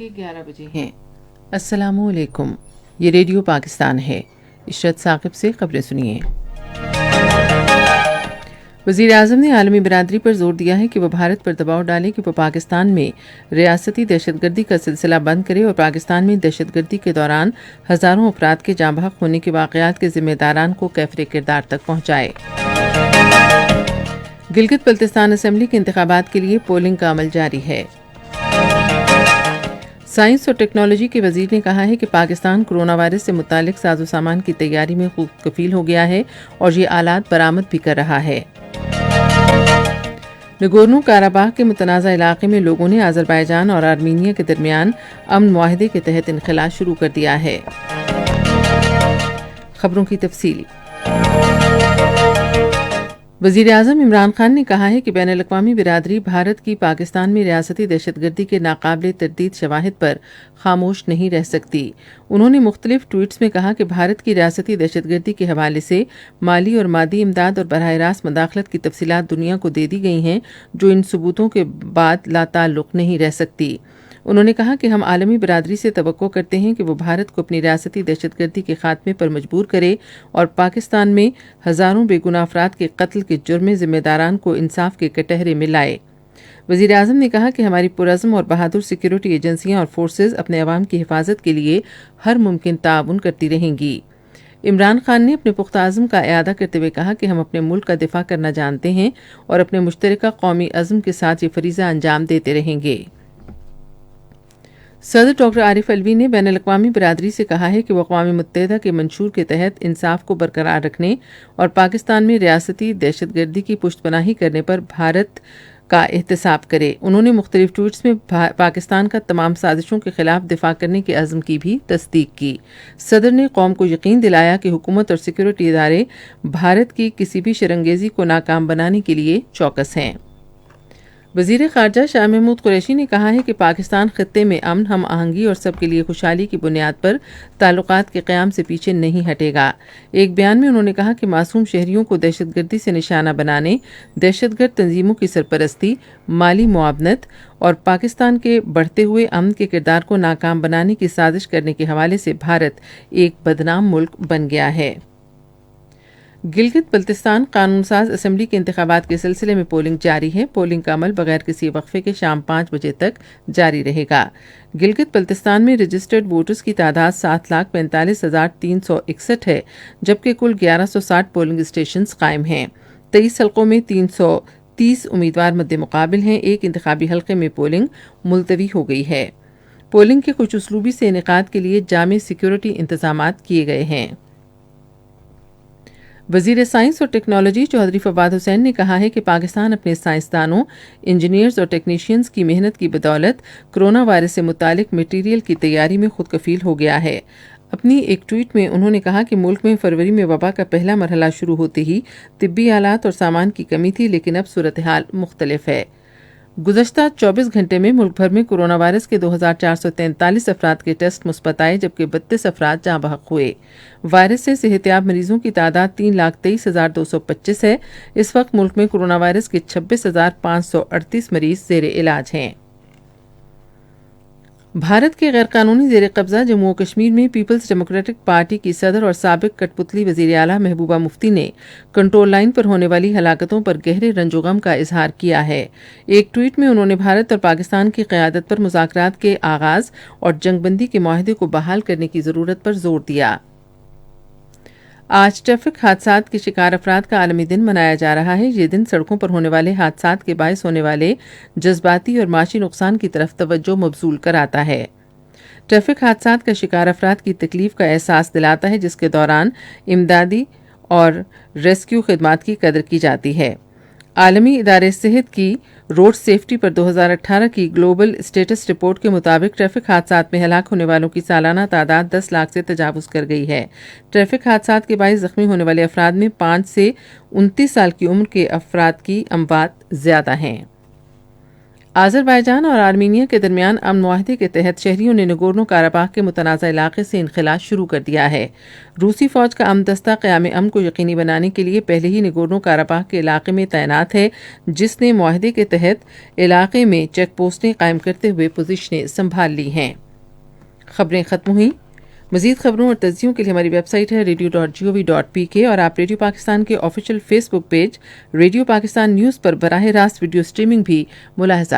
کے 11 بجے ہیں۔ السلام علیکم، یہ ریڈیو پاکستان ہے۔ عشرت ثاقب سے خبریں سنیے۔ وزیر اعظم نے عالمی برادری پر زور دیا ہے کہ وہ بھارت پر دباؤ ڈالے کہ وہ پاکستان میں ریاستی دہشت گردی کا سلسلہ بند کرے اور پاکستان میں دہشت گردی کے دوران ہزاروں افراد کے جاں بحق ہونے کے واقعات کے ذمہ داران کو کیفر کردار تک پہنچائے۔ گلگت بلتستان اسمبلی کے انتخابات کے لیے پولنگ کا عمل جاری ہے۔ سائنس اور ٹیکنالوجی کے وزیر نے کہا ہے کہ پاکستان کرونا وائرس سے متعلق ساز و سامان کی تیاری میں خود کفیل ہو گیا ہے اور یہ آلات برآمد بھی کر رہا ہے۔ نگورنو کاراباخ کے متنازع علاقے میں لوگوں نے آذربائیجان اور آرمینیا کے درمیان امن معاہدے کے تحت انخلا شروع کر دیا ہے۔ خبروں کی تفصیل۔ وزیر اعظم عمران خان نے کہا ہے کہ بین الاقوامی برادری بھارت کی پاکستان میں ریاستی دہشت گردی کے ناقابل تردید شواہد پر خاموش نہیں رہ سکتی۔ انہوں نے مختلف ٹویٹس میں کہا کہ بھارت کی ریاستی دہشت گردی کے حوالے سے مالی اور مادی امداد اور براہ راست مداخلت کی تفصیلات دنیا کو دے دی گئی ہیں جو ان ثبوتوں کے بعد لا تعلق نہیں رہ سکتی۔ انہوں نے کہا کہ ہم عالمی برادری سے توقع کرتے ہیں کہ وہ بھارت کو اپنی ریاستی دہشت گردی کے خاتمے پر مجبور کرے اور پاکستان میں ہزاروں بے گناہ افراد کے قتل کے جرم میں ذمہ داران کو انصاف کے کٹہرے میں لائے۔ وزیر اعظم نے کہا کہ ہماری پرعزم اور بہادر سیکیورٹی ایجنسیاں اور فورسز اپنے عوام کی حفاظت کے لیے ہر ممکن تعاون کرتی رہیں گی۔ عمران خان نے اپنے پختہ عزم کا اعادہ کرتے ہوئے کہا کہ ہم اپنے ملک کا دفاع کرنا جانتے ہیں اور اپنے مشترکہ قومی عزم کے ساتھ یہ فریضہ انجام دیتے رہیں گے۔ صدر ڈاکٹر عارف علوی نے بین الاقوامی برادری سے کہا ہے کہ وہ اقوام متحدہ کے منشور کے تحت انصاف کو برقرار رکھنے اور پاکستان میں ریاستی دہشت گردی کی پشت پناہی کرنے پر بھارت کا احتساب کرے۔ انہوں نے مختلف ٹویٹس میں پاکستان کا تمام سازشوں کے خلاف دفاع کرنے کے عزم کی بھی تصدیق کی۔ صدر نے قوم کو یقین دلایا کہ حکومت اور سیکیورٹی ادارے بھارت کی کسی بھی شرنگیزی کو ناکام بنانے کے لیے چوکس ہیں۔ وزیر خارجہ شاہ محمود قریشی نے کہا ہے کہ پاکستان خطے میں امن، ہم آہنگی اور سب کے لیے خوشحالی کی بنیاد پر تعلقات کے قیام سے پیچھے نہیں ہٹے گا۔ ایک بیان میں انہوں نے کہا کہ معصوم شہریوں کو دہشت گردی سے نشانہ بنانے، دہشت گرد تنظیموں کی سرپرستی، مالی معاونت اور پاکستان کے بڑھتے ہوئے امن کے کردار کو ناکام بنانے کی سازش کرنے کے حوالے سے بھارت ایک بدنام ملک بن گیا ہے۔ گلگت بلتستان قانون ساز اسمبلی کے انتخابات کے سلسلے میں پولنگ جاری ہے۔ پولنگ کا عمل بغیر کسی وقفے کے شام 5 بجے تک جاری رہے گا۔ گلگت بلتستان میں رجسٹرڈ ووٹرز کی تعداد 7,45,361 ہے، جبکہ کل 1160 پولنگ اسٹیشنز قائم ہیں۔ 23 حلقوں میں 330 امیدوار مد مقابل ہیں۔ ایک انتخابی حلقے میں پولنگ ملتوی ہو گئی ہے۔ پولنگ کے خوش اسلوبی سے انعقاد کے لیے جامع سیکیورٹی انتظامات کیے گئے ہیں۔ وزیر سائنس اور ٹیکنالوجی چودھری فواد حسین نے کہا ہے کہ پاکستان اپنے سائنسدانوں، انجینئرز اور ٹیکنیشینز کی محنت کی بدولت کرونا وائرس سے متعلق میٹیریل کی تیاری میں خود کفیل ہو گیا ہے۔ اپنی ایک ٹویٹ میں انہوں نے کہا کہ ملک میں فروری میں وبا کا پہلا مرحلہ شروع ہوتے ہی طبی آلات اور سامان کی کمی تھی، لیکن اب صورتحال مختلف ہے۔ گزشتہ 24 گھنٹے میں ملک بھر میں کرونا وائرس کے 2443 افراد کے ٹیسٹ مثبت آئے، جبکہ 32 افراد جاں بحق ہوئے۔ وائرس سے صحت یاب مریضوں کی تعداد 3,23,225 ہے۔ اس وقت ملک میں کرونا وائرس کے 26,538 مریض زیر علاج ہیں۔ بھارت کے غیر قانونی زیر قبضہ جموں و کشمیر میں پیپلز ڈیموکریٹک پارٹی کی صدر اور سابق کٹ پتلی وزیر اعلیٰ محبوبہ مفتی نے کنٹرول لائن پر ہونے والی ہلاکتوں پر گہرے رنج و غم کا اظہار کیا ہے۔ ایک ٹویٹ میں انہوں نے بھارت اور پاکستان کی قیادت پر مذاکرات کے آغاز اور جنگ بندی کے معاہدے کو بحال کرنے کی ضرورت پر زور دیا۔ آج ٹریفک حادثات کے شکار افراد کا عالمی دن منایا جا رہا ہے۔ یہ دن سڑکوں پر ہونے والے حادثات کے باعث ہونے والے جذباتی اور معاشی نقصان کی طرف توجہ مبذول کراتا ہے۔ ٹریفک حادثات کا شکار افراد کی تکلیف کا احساس دلاتا ہے، جس کے دوران امدادی اور ریسکیو خدمات کی قدر کی جاتی ہے۔ عالمی ادارے صحت کی روڈ سیفٹی پر 2018 کی گلوبل اسٹیٹس رپورٹ کے مطابق ٹریفک حادثات میں ہلاک ہونے والوں کی سالانہ تعداد 10 لاکھ سے تجاوز کر گئی ہے۔ ٹریفک حادثات کے باعث زخمی ہونے والے افراد میں 5 سے 29 سال کی عمر کے افراد کی اموات زیادہ ہیں۔ آذربائیجان اور آرمینیا کے درمیان امن معاہدے کے تحت شہریوں نے نگورنو کاراباخ کے متنازع علاقے سے انخلا شروع کر دیا ہے۔ روسی فوج کا امن دستہ قیام امن کو یقینی بنانے کے لیے پہلے ہی نگورنو کاراباخ کے علاقے میں تعینات ہے، جس نے معاہدے کے تحت علاقے میں چیک پوسٹیں قائم کرتے ہوئے پوزیشنیں سنبھال لی ہیں۔ خبریں ختم ہوئیں۔ مزید خبروں اور تجزیوں کے لیے ہماری ویب سائٹ ہے radio.gov.pk اور آپ ریڈیو پاکستان کے آفیشیل فیس بک پیج ریڈیو پاکستان نیوز پر براہ راست ویڈیو سٹریمنگ بھی ملاحظہ